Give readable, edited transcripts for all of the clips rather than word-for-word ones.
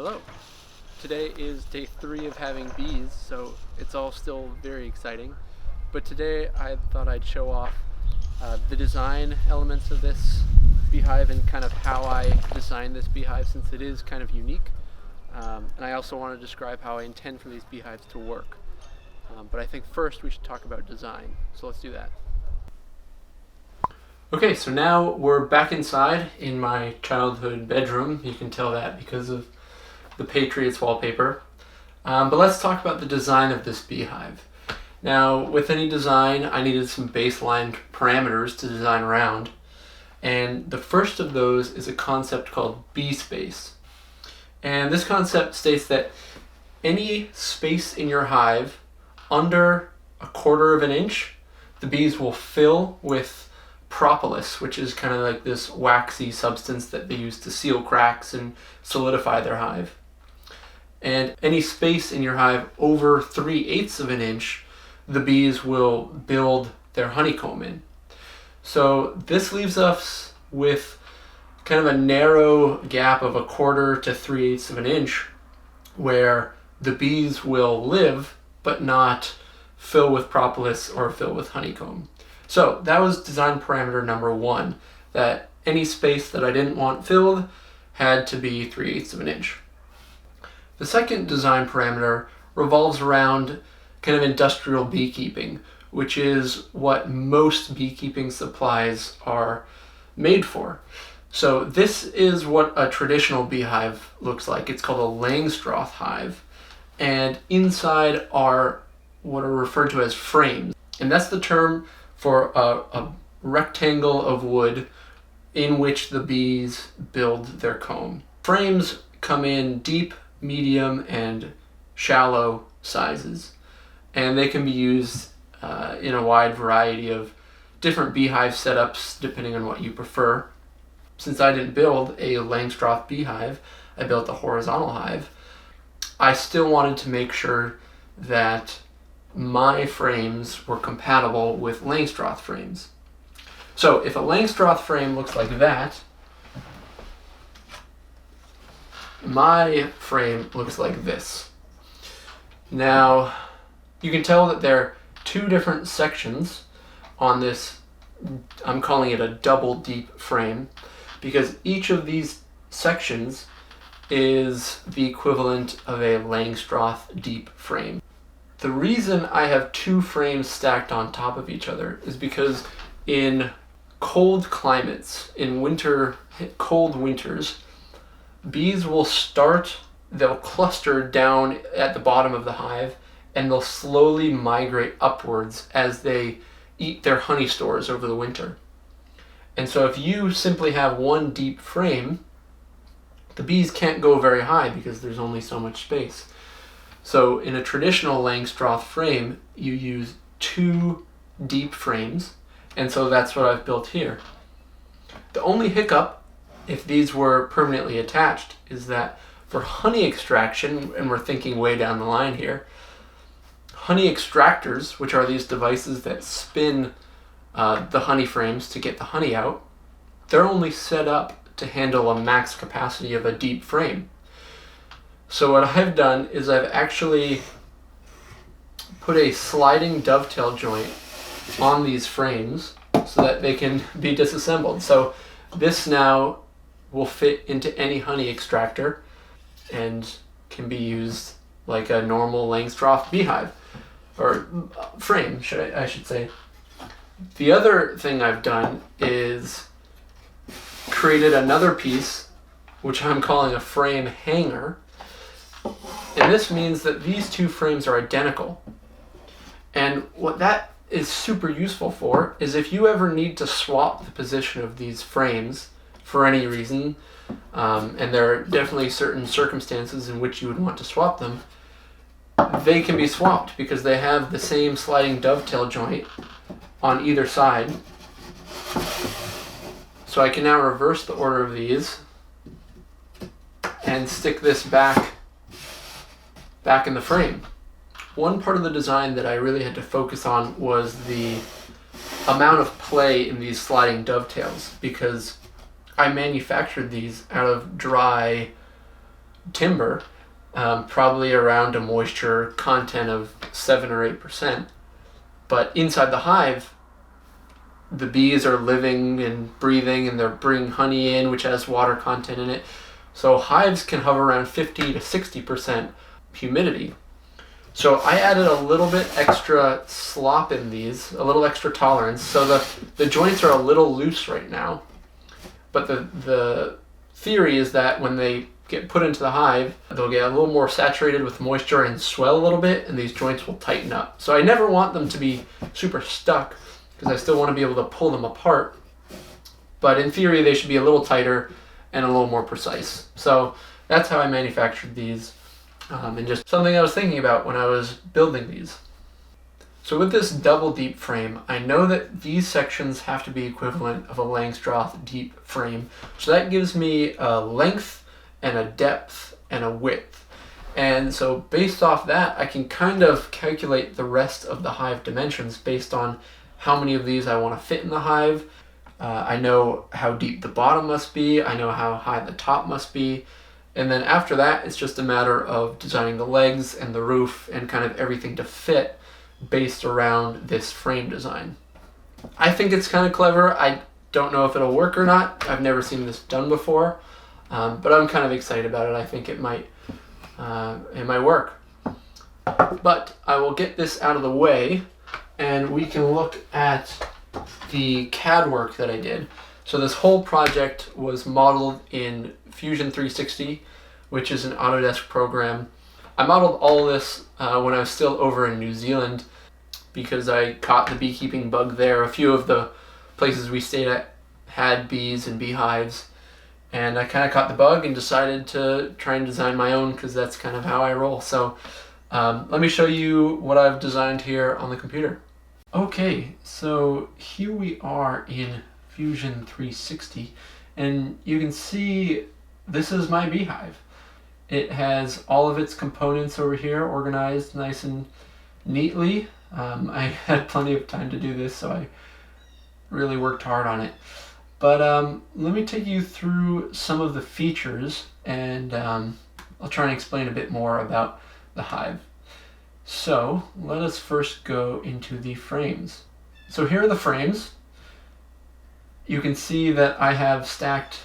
Hello. Today is day 3 of having bees, so it's all still very exciting. But today I thought I'd show off the design elements of this beehive and kind of how I designed this beehive, since it is kind of unique. And I also want to describe how I intend for these beehives to work. But I think first we should talk about design, so let's do that. Okay, so now we're back inside in my childhood bedroom. You can tell that because of the Patriots wallpaper. But let's talk about the design of this beehive. Now, with any design, I needed some baseline parameters to design around. And the first of those is a concept called bee space. And this concept states that any space in your hive under 1/4 of an inch, the bees will fill with propolis, which is kind of like this waxy substance that they use to seal cracks and solidify their hive. And any space in your hive over 3/8 of an inch, the bees will build their honeycomb in. So this leaves us with kind of a narrow gap of 1/4 to 3/8 of an inch where the bees will live but not fill with propolis or fill with honeycomb. So that was design parameter number 1, that any space that I didn't want filled had to be 3/8 of an inch. The second design parameter revolves around kind of industrial beekeeping, which is what most beekeeping supplies are made for. So this is what a traditional beehive looks like. It's called a Langstroth hive, and inside are what are referred to as frames. And that's the term for a rectangle of wood in which the bees build their comb. Frames come in deep, medium, and shallow sizes, and they can be used in a wide variety of different beehive setups depending on what you prefer. Since I didn't build a Langstroth beehive, I built a horizontal hive. I still wanted to make sure that my frames were compatible with Langstroth frames. So if a Langstroth frame looks like that, my frame looks like this. Now, you can tell that there are 2 different sections on this. I'm calling it a double deep frame because each of these sections is the equivalent of a Langstroth deep frame. The reason I have 2 frames stacked on top of each other is because in cold climates, in cold winters, bees will they'll cluster down at the bottom of the hive, and they'll slowly migrate upwards as they eat their honey stores over the winter. And so if you simply have one deep frame, the bees can't go very high because there's only so much space. So in a traditional Langstroth frame, you use 2 deep frames, and so that's what I've built here. The only hiccup, if these were permanently attached, is that for honey extraction, and we're thinking way down the line here, honey extractors, which are these devices that spin the honey frames to get the honey out, they're only set up to handle a max capacity of a deep frame. So what I've done is I've actually put a sliding dovetail joint on these frames so that they can be disassembled. So this now will fit into any honey extractor and can be used like a normal Langstroth beehive, or frame, I should say. The other thing I've done is created another piece, which I'm calling a frame hanger. And this means that these 2 frames are identical. And what that is super useful for is if you ever need to swap the position of these frames for any reason, and there are definitely certain circumstances in which you would want to swap them, they can be swapped because they have the same sliding dovetail joint on either side. So I can now reverse the order of these and stick this back in the frame. One part of the design that I really had to focus on was the amount of play in these sliding dovetails, because I manufactured these out of dry timber, probably around a moisture content of 7 or 8%. But inside the hive, the bees are living and breathing, and they're bringing honey in, which has water content in it. So hives can hover around 50 to 60% humidity. So I added a little bit extra slop in these, a little extra tolerance. So the joints are a little loose right now. But the theory is that when they get put into the hive, they'll get a little more saturated with moisture and swell a little bit, and these joints will tighten up. So I never want them to be super stuck, because I still want to be able to pull them apart. But in theory, they should be a little tighter and a little more precise. So that's how I manufactured these, and just something I was thinking about when I was building these. So with this double deep frame, I know that these sections have to be equivalent of a Langstroth deep frame. So that gives me a length and a depth and a width. And so based off that, I can kind of calculate the rest of the hive dimensions based on how many of these I want to fit in the hive. I know how deep the bottom must be. I know how high the top must be. And then after that, it's just a matter of designing the legs and the roof and kind of everything to fit based around this frame design. I think it's kind of clever. I don't know if it'll work or not. I've never seen this done before, but I'm kind of excited about it. I think it might work. But I will get this out of the way, and we can look at the CAD work that I did. So this whole project was modeled in Fusion 360, which is an Autodesk program. I modeled all this when I was still over in New Zealand, because I caught the beekeeping bug there. A few of the places we stayed at had bees and beehives, and I kind of caught the bug and decided to try and design my own, because that's kind of how I roll. So let me show you what I've designed here on the computer. Okay, so here we are in Fusion 360, and you can see this is my beehive. It has all of its components over here organized nice and neatly. I had plenty of time to do this, so I really worked hard on it. But let me take you through some of the features, and I'll try and explain a bit more about the hive. So let us first go into the frames. So here are the frames. You can see that I have stacked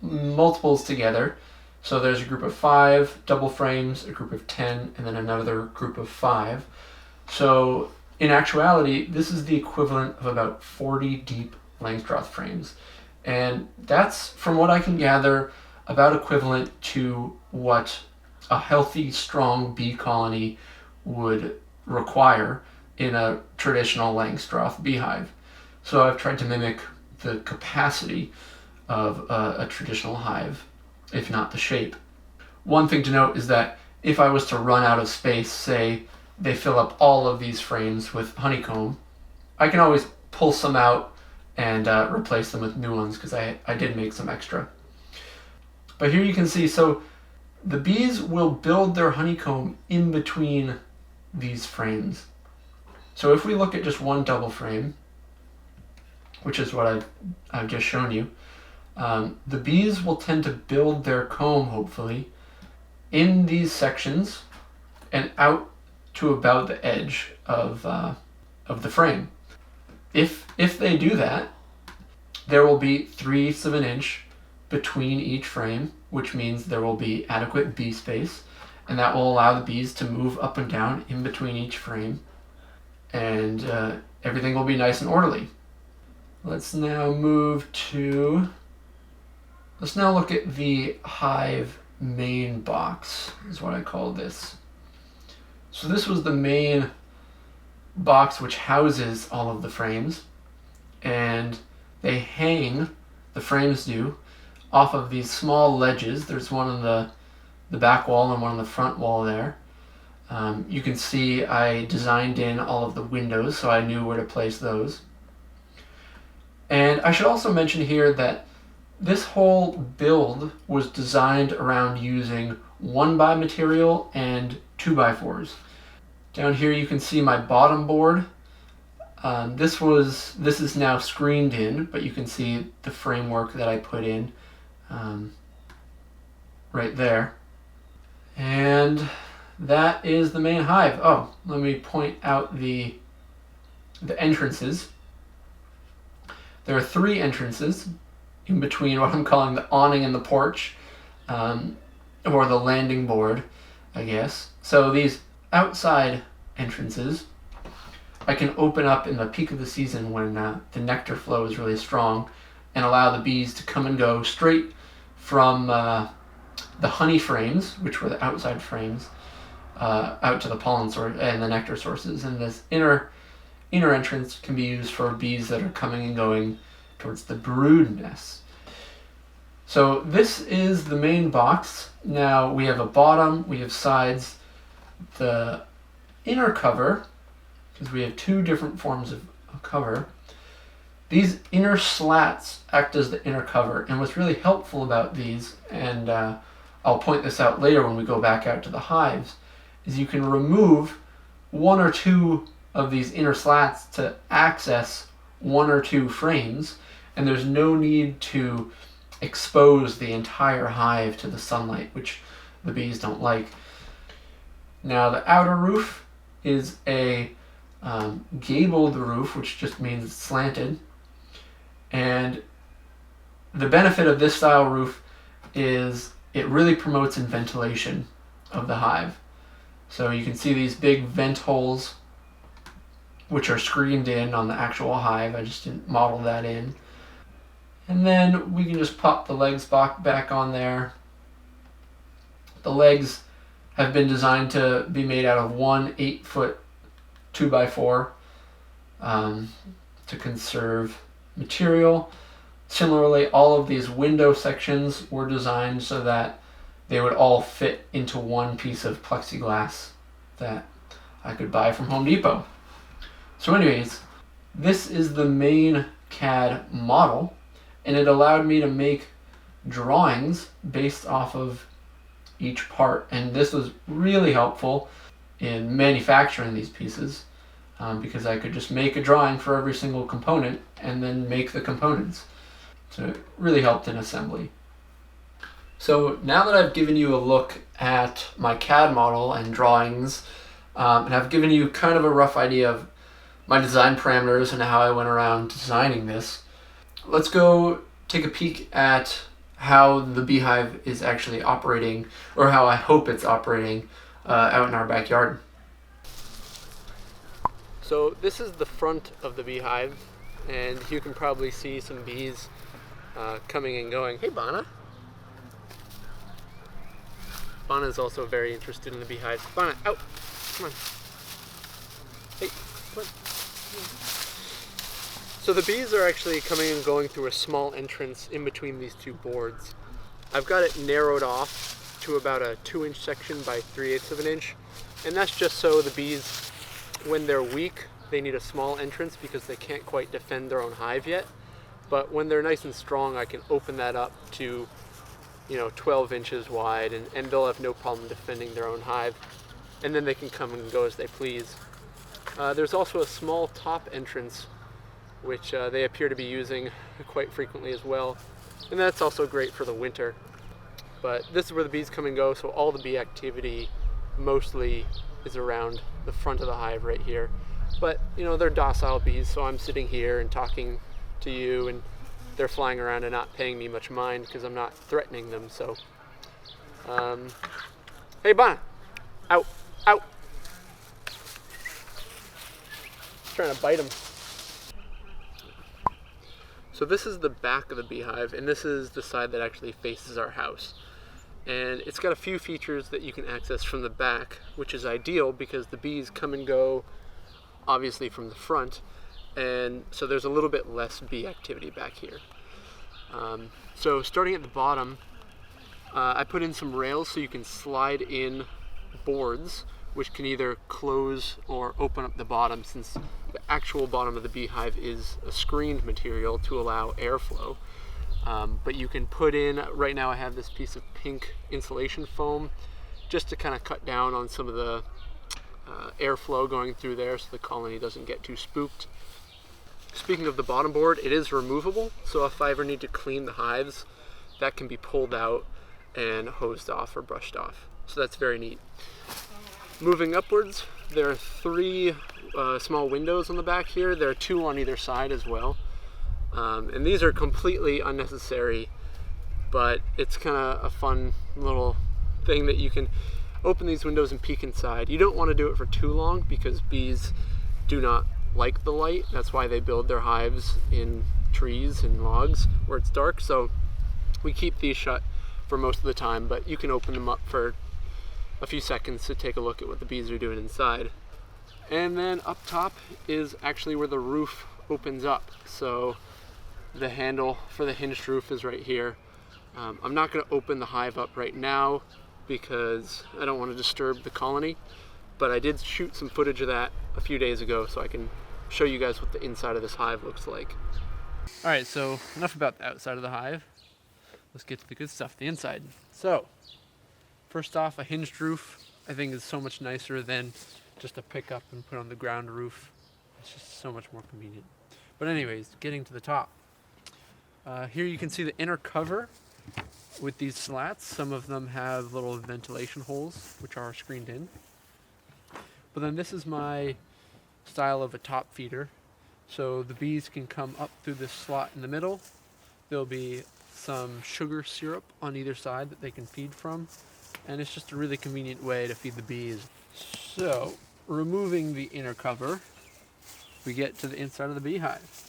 multiples together. So there's a group of 5 double frames, a group of 10, and then another group of 5. So in actuality, this is the equivalent of about 40 deep Langstroth frames. And that's, from what I can gather, about equivalent to what a healthy, strong bee colony would require in a traditional Langstroth beehive. So I've tried to mimic the capacity of a traditional hive, if not the shape. One thing to note is that if I was to run out of space, say they fill up all of these frames with honeycomb, I can always pull some out and replace them with new ones, because I did make some extra. But here you can see, so the bees will build their honeycomb in between these frames. So if we look at just one double frame, which is what I've just shown you, the bees will tend to build their comb, hopefully, in these sections and out to about the edge of the frame. If they do that, there will be 3/8 of an inch between each frame, which means there will be adequate bee space, and that will allow the bees to move up and down in between each frame, and everything will be nice and orderly. Let's now look at the hive main box, is what I call this. So this was the main box which houses all of the frames, and they hang, the frames do, off of these small ledges. There's one on the back wall and one on the front wall there. You can see I designed in all of the windows, so I knew where to place those. And I should also mention here that this whole build was designed around using 1x material and 2x4s. Down here you can see my bottom board. This is now screened in, but you can see the framework that I put in right there. And that is the main hive. Oh, let me point out the entrances. There are 3 entrances in between what I'm calling the awning and the porch, or the landing board, I guess. So these outside entrances I can open up in the peak of the season when the nectar flow is really strong, and allow the bees to come and go straight from the honey frames, which were the outside frames, out to the pollen source and the nectar sources. And this inner entrance can be used for bees that are coming and going towards the brood nests. So this is the main box. Now we have a bottom, we have sides. The inner cover, because we have 2 different forms of cover, these inner slats act as the inner cover. And what's really helpful about these, and I'll point this out later when we go back out to the hives, is you can remove 1 or 2 of these inner slats to access 1 or 2 frames, and there's no need to expose the entire hive to the sunlight, which the bees don't like. Now the outer roof is a gabled roof, which just means it's slanted. And the benefit of this style roof is it really promotes ventilation of the hive. So you can see these big vent holes, which are screened in on the actual hive. I just didn't model that in. And then we can just pop the legs back on there. The legs have been designed to be made out of 1 8-foot 2x4 to conserve material. Similarly, all of these window sections were designed so that they would all fit into 1 piece of plexiglass that I could buy from Home Depot. So anyways, this is the main CAD model, and it allowed me to make drawings based off of each part. And this was really helpful in manufacturing these pieces, because I could just make a drawing for every single component and then make the components. So it really helped in assembly. So now that I've given you a look at my CAD model and drawings, and I've given you kind of a rough idea of my design parameters and how I went around designing this, let's go take a peek at how the Beehive is actually operating, or how I hope it's operating out in our backyard. So this is the front of the Beehive, and you can probably see some bees coming and going. Hey, Bana. Bana is also very interested in the Beehive. Bana, out! Come on. Hey, come on. So the bees are actually coming and going through a small entrance in between these 2 boards. I've got it narrowed off to about a 2-inch section by 3/8 of an inch, and that's just so the bees, when they're weak, they need a small entrance because they can't quite defend their own hive yet. But when they're nice and strong, I can open that up to 12 inches wide, and they'll have no problem defending their own hive, and then they can come and go as they please. There's also a small top entrance, which they appear to be using quite frequently as well, and that's also great for the winter. But this is where the bees come and go, so all the bee activity mostly is around the front of the hive right here. But they're docile bees, so I'm sitting here and talking to you, and they're flying around and not paying me much mind because I'm not threatening them. So hey, Bana, out, out. Trying to bite him. So this is the back of the Beehive, and this is the side that actually faces our house. And it's got a few features that you can access from the back, which is ideal because the bees come and go obviously from the front, and so there's a little bit less bee activity back here. So starting at the bottom, I put in some rails so you can slide in boards, which can either close or open up the bottom, since the actual bottom of the Beehive is a screened material to allow airflow. But you can put in, right now I have this piece of pink insulation foam just to kind of cut down on some of the airflow going through there so the colony doesn't get too spooked. Speaking of the bottom board, it is removable, so if I ever need to clean the hives, that can be pulled out and hosed off or brushed off. So that's very neat. Moving upwards, there are 3 small windows on the back here. There are 2 on either side as well. And these are completely unnecessary, but it's kind of a fun little thing that you can open these windows and peek inside. You don't want to do it for too long because bees do not like the light. That's why they build their hives in trees and logs where it's dark. So we keep these shut for most of the time, but you can open them up for a few seconds to take a look at what the bees are doing inside. And then up top is actually where the roof opens up. So the handle for the hinged roof is right here. I'm not going to open the hive up right now because I don't want to disturb the colony, but I did shoot some footage of that a few days ago so I can show you guys what the inside of this hive looks like. Alright, so enough about the outside of the hive. Let's get to the good stuff, the inside. So, first off, a hinged roof I think is so much nicer than just a pick up and put on the ground roof. It's just so much more convenient. But anyways, getting to the top. Here you can see the inner cover with these slats. Some of them have little ventilation holes which are screened in. But then this is my style of a top feeder. So the bees can come up through this slot in the middle. There'll be some sugar syrup on either side that they can feed from. And it's just a really convenient way to feed the bees. So, removing the inner cover, we get to the inside of the beehive.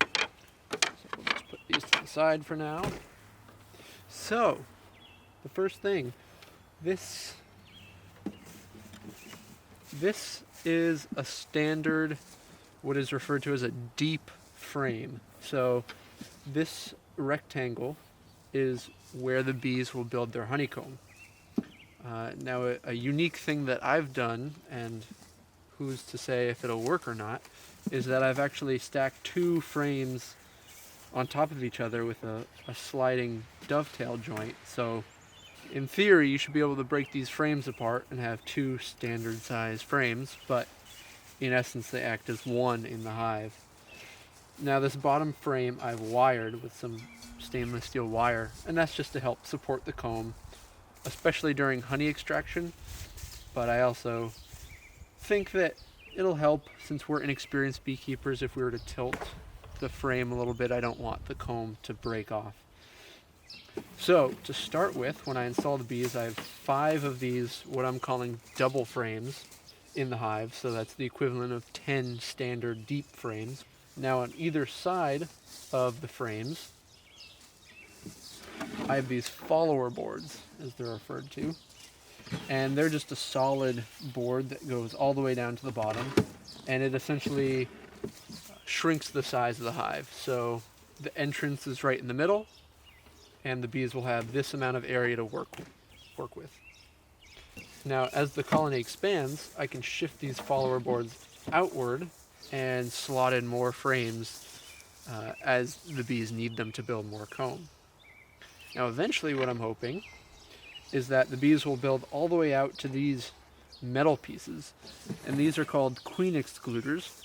So we'll just put these to the side for now. So, the first thing, this is a standard, what is referred to as a deep frame. So this rectangle is where the bees will build their honeycomb. Now a unique thing that I've done, and who's to say if it'll work or not, is that I've actually stacked 2 frames on top of each other with a sliding dovetail joint. So in theory, you should be able to break these frames apart and have 2 standard size frames, but in essence they act as one in the hive. Now this bottom frame I've wired with some stainless steel wire, and that's just to help support the comb, especially during honey extraction. But I also think that it'll help, since we're inexperienced beekeepers, if we were to tilt the frame a little bit. I don't want the comb to break off. So to start with, when I install the bees, I have 5 of these, what I'm calling double frames in the hive. So that's the equivalent of 10 standard deep frames. Now on either side of the frames, I have these follower boards, as they're referred to. And they're just a solid board that goes all the way down to the bottom. And it essentially shrinks the size of the hive. So the entrance is right in the middle, and the bees will have this amount of area to work with. Now, as the colony expands, I can shift these follower boards outward and slot in more frames as the bees need them to build more comb. Now, eventually what I'm hoping is that the bees will build all the way out to these metal pieces, and these are called queen excluders.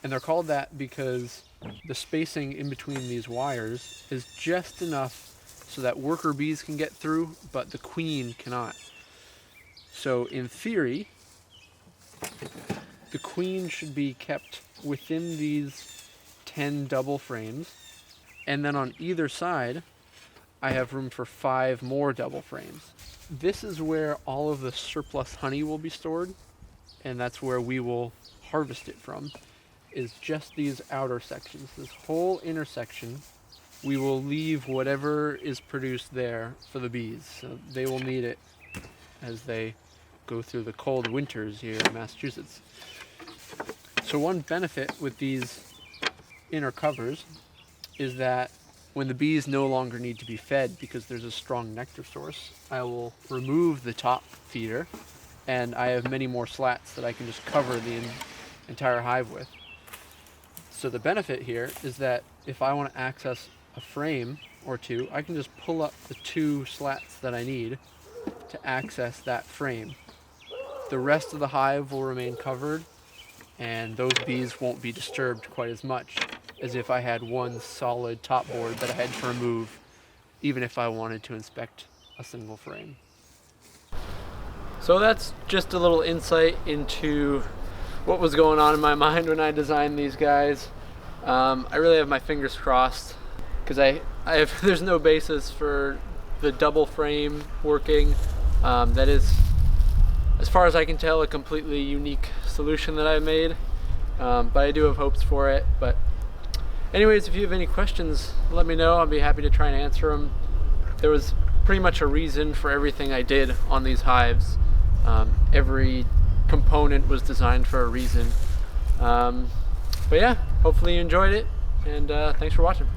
And they're called that because the spacing in between these wires is just enough so that worker bees can get through, but the queen cannot. So in theory, the queen should be kept within these 10 double frames, and then on either side, I have room for 5 more double frames. This is where all of the surplus honey will be stored, and that's where we will harvest it from, is just these outer sections. This whole intersection, we will leave whatever is produced there for the bees. So they will need it as they go through the cold winters here in Massachusetts. So one benefit with these inner covers is that when the bees no longer need to be fed because there's a strong nectar source, I will remove the top feeder, and I have many more slats that I can just cover the entire hive with. So the benefit here is that if I want to access a frame or 2, I can just pull up the 2 slats that I need to access that frame. The rest of the hive will remain covered, and those bees won't be disturbed quite as much as if I had one solid top board that I had to remove even if I wanted to inspect a single frame. So that's just a little insight into what was going on in my mind when I designed these guys. I really have my fingers crossed because there's no basis for the double frame working. That is, as far as I can tell, a completely unique solution that I've made. But I do have hopes for it. But anyways, if you have any questions, let me know. I'll be happy to try and answer them. There was pretty much a reason for everything I did on these hives. Every component was designed for a reason. But yeah, hopefully you enjoyed it, and thanks for watching.